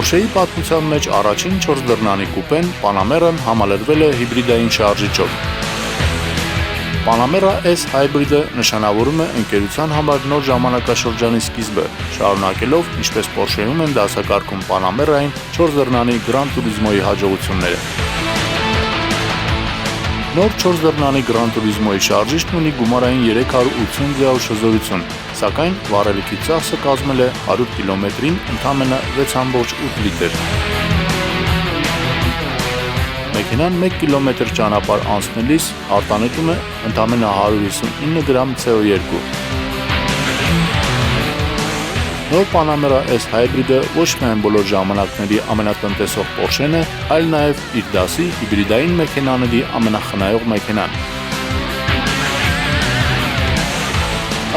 Porsche-ի պատմության մեջ առաջին 4 դռնանի կուպեն Panamera-ն համալրվել է հիբրիդային շարժիչով։ Panamera S Hybrid-ը նշանավորում է ընկերության համար նոր ժամանակաշրջանի սկիզբը, շարունակելով, ինչպես Porsche-ում են դասակարգում Panamera-ին 4 դռնանի Gran Turismo-ի հաջողությունները։ Նոր 4 դռնանի Gran Turismo-ի շարժիչն ունի գումարային 380 ձիավու շզորություն, սակայն վառելիքի ծախսը կազմել է 100 կիլոմետրին ընդամենը 6.8 լիտր։ Մեքենան 1 կիլոմետր ճանապարհ անցնելիս արտանետում է ընդամենը 159 գրամ CO2։ Նոր Panamera S Hybrid-ը ոչ միայն բոլոր ժամանակների ամենատնտեսող Porsche-ն է, այլ նաև իր դասի հիբրիդային մեքենաների ամենախնայող մեքենան։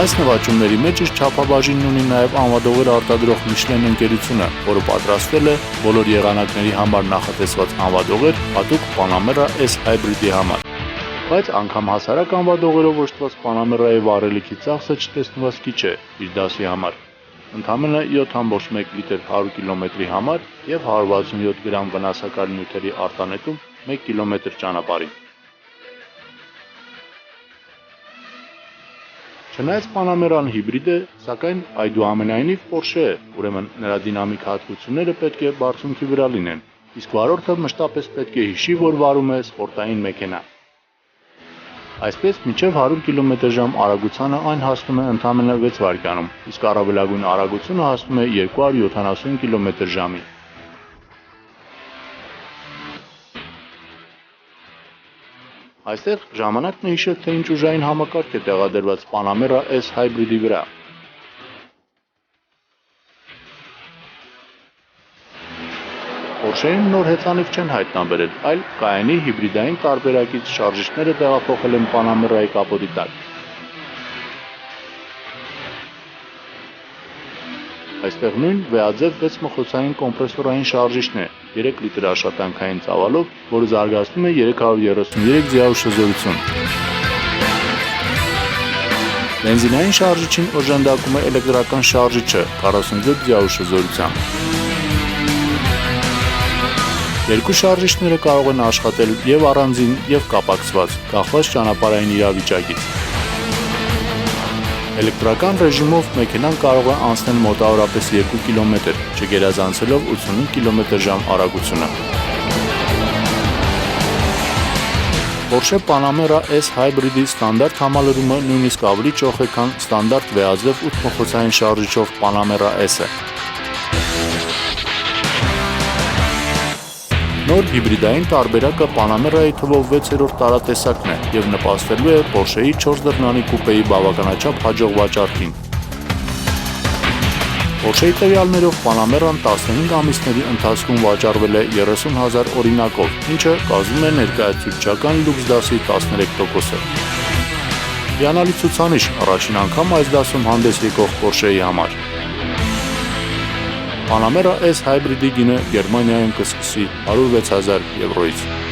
Այս նվաճումների մեջ իր չափաբաժինն ունի նաև անվադողեր արտադրող Michelin ընկերությունը, որը պատրաստել է բոլոր եղանակների համար նախատեսված անվադողեր հատուկ Panamera S Hybrid-ի համար։ Բայց անգամ հասարակ անվադողերով օժտված Panamera-ի վառելիքի ծախսը չտեսնված քիչ է իր դասի համար։ Ընդամենը 7.1 լիտր 100 կիլոմետրի համար և 167 գրամ վնասակար նյութերի արտանետում 1 կիլոմետր ճանապարհին։ Չնայած Panamera-ն հիբրիդ է, սակայն այդուամենայնիվ Porsche է, ուրեմն նրա դինամիկ հատկությունները պետք է բարձունքի վրա լինեն, իսկ վարորդը մշտապես պետք է հիշի, որ վարում է սպորտային մեքենա։ Այսպես, մինչև 100 կմ/ժ արագությանը այն հասնում է ընդամենը 6 վայրկյանում, իսկ առավելագույն արագությունը հասնում է 270 կմ/ժ-ի։ Այստեղ ժամանակն է հիշել, թե ինչ ուժային համակարգ է տեղադրված Panamera S Hybrid-ի վրա։ Porsche-ին նոր հեծանիվ չեն հայտնաբերել, այլ Cayenne-ի հիբրիդային տարբերակից շարժիչները տեղափոխել են Panamera-ի կապոտի տակ։ Այստեղ նույն վեաձև 6 մխոցային կոմպրեսորային շարժիչն է 3 լիտր աշխատանքային ծավալով, որը զարգացնում է 333 ձիավու շզորություն։ Բենզինային շարժիչին օժանդակում է էլեկտրական շարժիչը 47 ձիավու շզորությամբ։ Երկու շարժիչները կարող են աշխատել և առանձին, և կապակցված, կախված ճանապարհային իրավիճակից։ Էլեկտրական ռեժիմով մեքենան կարող է անցնել մոտավորապես 2 կիլոմետր, չգերազանցելով 85 կմ/ժ արագությունը։ Porsche Panamera S Hybrid-ի ստանդարտ համալրումը նույնիսկ ավելի ճոխ է, քան ստանդարտ վեաձև 8 մխոցային շարժիչով Panamera S-ը։ Նոր հիբրիդային տարբերակը Panamera-ի թվով 6-րդ տարատեսակն է և նպաստելու է Porsche-ի 4 դռնանի կուպեի բավականաչափ հաջող վաճառքին։ Porsche-ի տվյալներով Panamera-ն 15 ամիսների ընթացքում վաճառվել է 30,000 օրինակով, ինչը կազմում է ներկայացուցչական լյուքս դասի 13%-ը։ Հիանալի ցուցանիշ, առաջին անգամ այս դասում հանդես եկող Porsche-ի համար։ Panamera S Hybrid-ի գինը Գերմանիայում կսկսի 106,000 եվրոյից։